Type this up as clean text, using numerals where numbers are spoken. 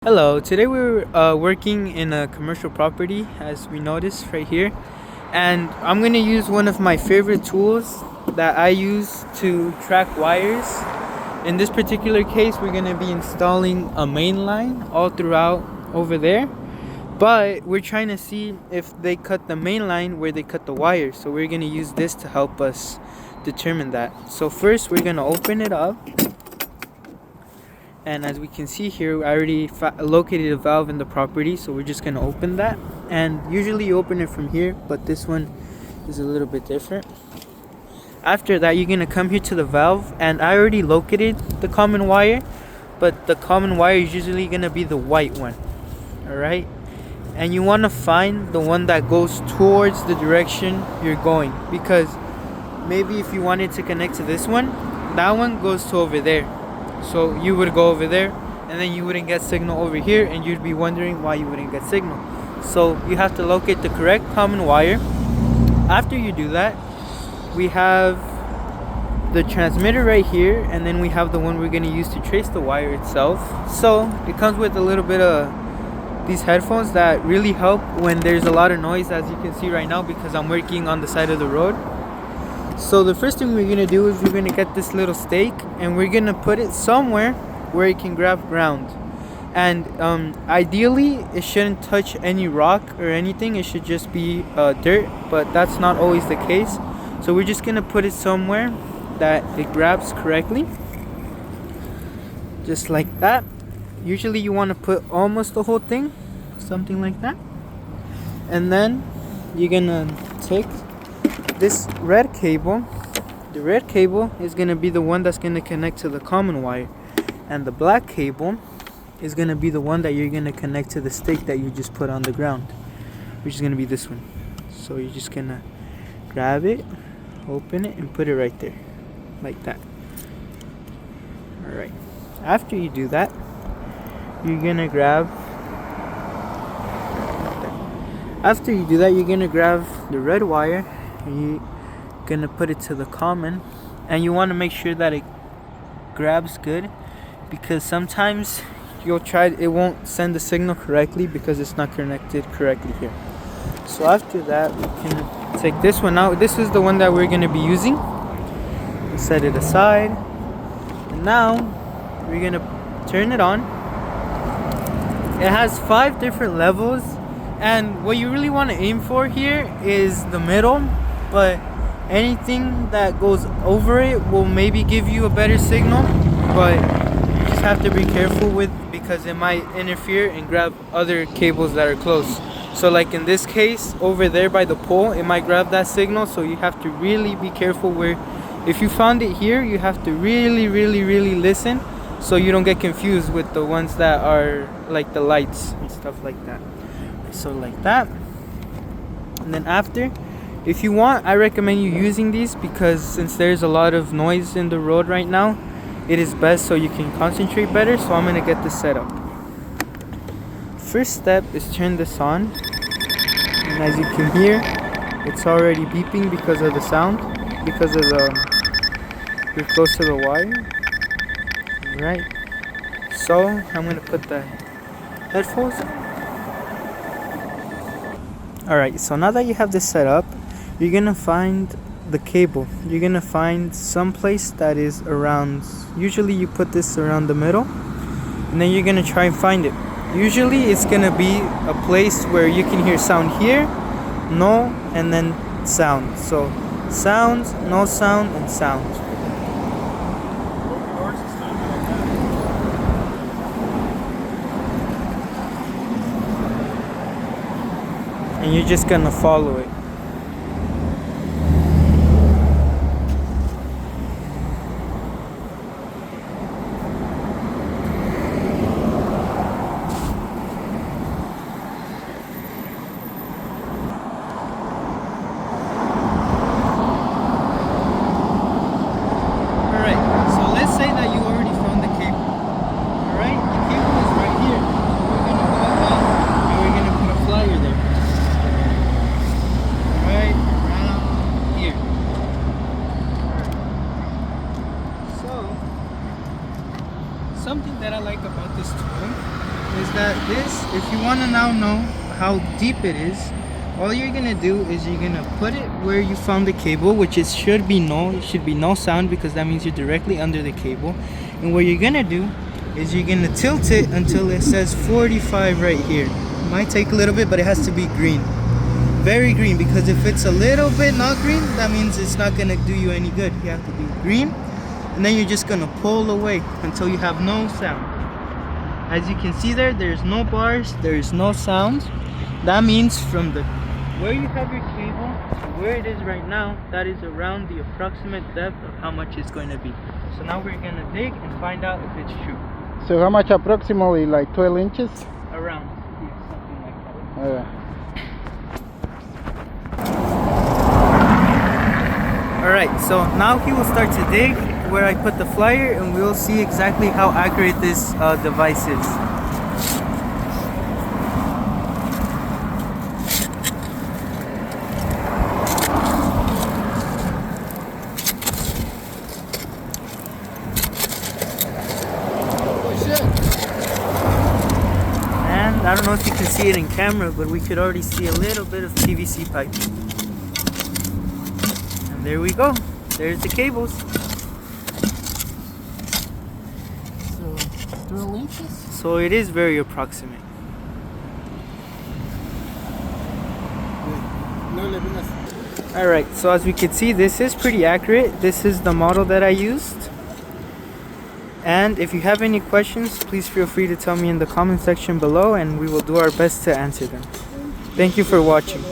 Hello, today we're working in a commercial property as we noticed right here, and I'm going to use one of my favorite tools that I use to track wires. In this particular case, we're going to be installing a main line all throughout over there, but we're trying to see if they cut the main line where they cut the wires, so we're going to use this to help us determine that. So first we're going to open it up. And as we can see here, I already located a valve in the property, so we're just going to open that. And usually you open it from here, but this one is a little bit different. After that, you're going to come here to the valve, and I already located the common wire, but the common wire is usually going to be the white one. Alright? And you want to find the one that goes towards the direction you're going, because maybe if you wanted to connect to this one, that one goes to over there. So you would go over there, and then you wouldn't get signal over here, and you'd be wondering why you wouldn't get signal. So you have to locate the correct common wire. After you do that, we have the transmitter right here, and then we have the one we're going to use to trace the wire itself. So it comes with a little bit of these headphones that really help when there's a lot of noise, as you can see right now, because I'm working on the side of the road. So the first thing we're going to do is we're going to get this little stake, and we're going to put it somewhere where it can grab ground. And ideally it shouldn't touch any rock or anything, it should just be dirt, but that's not always the case. So we're just going to put it somewhere that it grabs correctly, just like that. Usually you want to put almost the whole thing, something like that. And then you're going to take this red cable. The red cable is going to be the one that's going to connect to the common wire, and the black cable is going to be the one that you're going to connect to the stake that you just put on the ground, which is going to be this one. So you're just going to grab it, open it, and put it right there, like that. Alright, after you do that, you're going to grab the red wire, and you're gonna put it to the common, and you want to make sure that it grabs good, because sometimes it won't send the signal correctly because it's not connected correctly here. So after that, we can take this one out. This is the one that we're going to be using. We'll set it aside, and now we're going to turn it on. It has 5 different levels, and what you really want to aim for here is the middle, but anything that goes over it will maybe give you a better signal, but you just have to be careful with, because it might interfere and grab other cables that are close. So like in this case over there by the pole, it might grab that signal, so you have to really be careful where, if you found it here, you have to really listen, so you don't get confused with the ones that are like the lights and stuff like that. So like that. And then after, if you want, I recommend you using these, because since there's a lot of noise in the road right now, it is best so you can concentrate better. So I'm going to get this set up. First step is turn this on, and as you can hear, it's already beeping because of the sound, because of you're close to the wire. Right, so I'm going to put the headphones on. Alright, so now that you have this set up, you're gonna find the cable. You're gonna find some place that is around, usually you put this around the middle, and then you're gonna try and find it. Usually it's gonna be a place where you can hear sound here, no, and then sound. So sound, no sound, and sound. And you're just gonna follow it. that this, if you want to now know how deep it is, all you're gonna do is you're gonna put it where you found the cable, which is should be no sound, because that means you're directly under the cable. And what you're gonna do is you're gonna tilt it until it says 45 right here. It might take a little bit, but it has to be green, very green, because if it's a little bit not green, that means it's not gonna do you any good. You have to be green, and then you're just gonna pull away until you have no sound. As you can see there's no bars, there's no sound. That means from the where you have your cable to where it is right now, that is around the approximate depth of how much it's going to be. So now we're going to dig and find out if it's true. So how much approximately, like 12 inches? Around, yeah, something like that. Alright, so now he will start to dig where I put the flyer, and we'll see exactly how accurate this device is. I don't know if you can see it in camera, but we could already see a little bit of PVC pipe. And there we go. There's the cables. So 12 inches? So it is very approximate. Alright, so as we can see, this is pretty accurate. This is the model that I used. And if you have any questions, please feel free to tell me in the comment section below, and we will do our best to answer them. Thank you for watching.